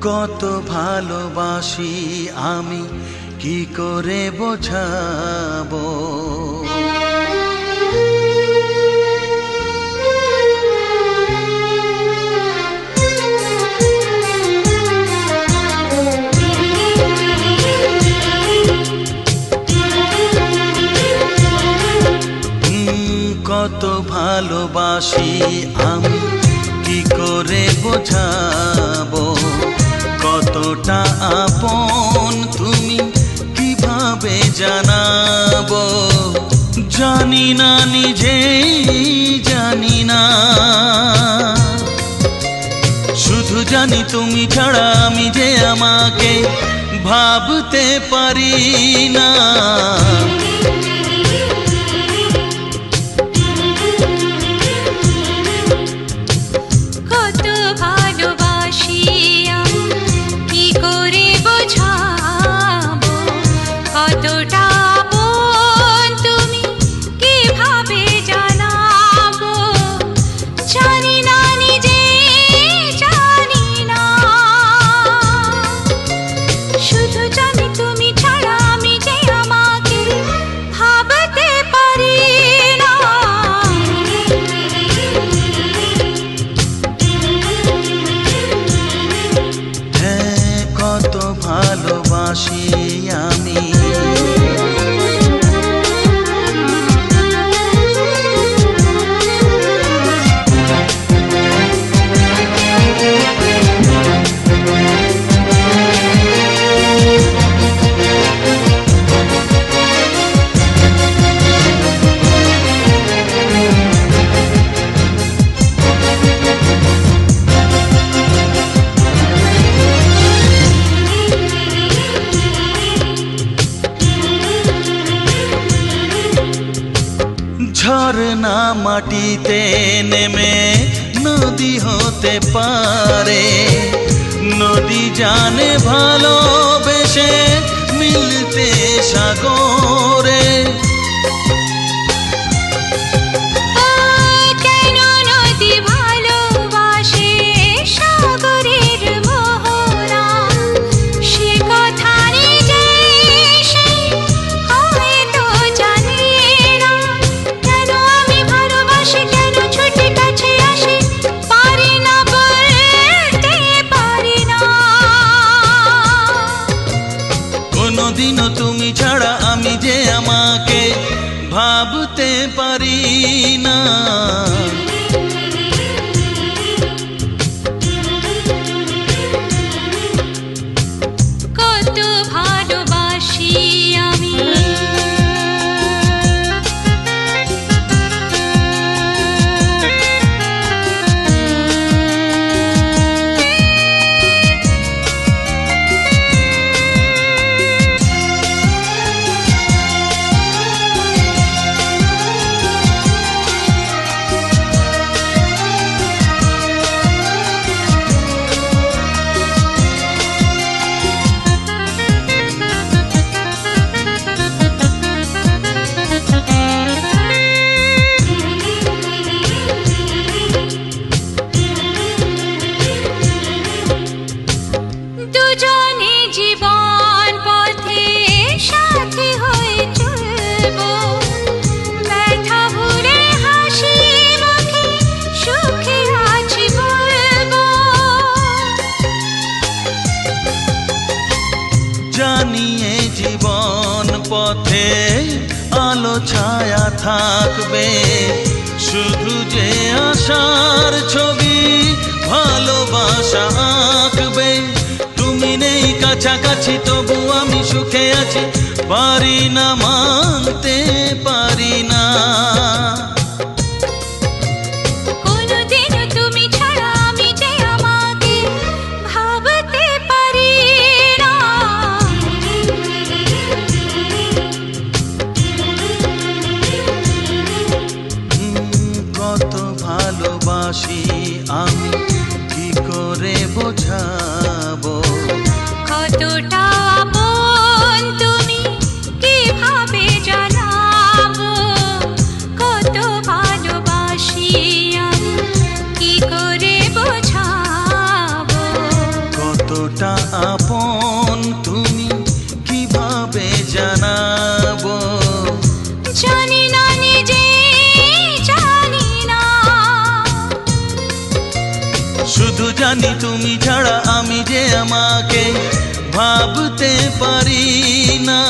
কত ভালোবাসি আমি কি করে বোঝাবো। কত ভালোবাসি আমি কি করে বোঝাবো, কতটা আপন তুমি কিভাবে জানাবো। জানি না নিজেই জানি না, শুধু জানি তুমি ছাড়া আমি যে আমাকে ভাবতে পারি না। ভালোবাসি আমি ঝরনা মাটিতে নেমে নদী হতে পারে, নদী জানে ভালোবেসে মিলতে সাগরে। কোনদিনও তুমি ছাড়া আমি যে আমাকে ভাবতে পারি না। কত ভালোবাসি আমি জানিয়ে জীবন পথে আলো ছায়া থাকবে, শুধু যে আশার ছবি ভালোবাসা আঁকবে। তুমি নেই কাছাকাছি তবু আমি সুখে আছি, পারি না মানতে পারি না। কত ভালোবাসি আমি কি করে বোঝাবো, কতটা আপন তুমি কিভাবে জানাবো, কত কতটা আপন তুমি কিভাবে জানাবো। জানি না নিজে, জানি না। শুধু জানি তুমি ছাড়া আমি যে আমাকে ভাবতে পারি না।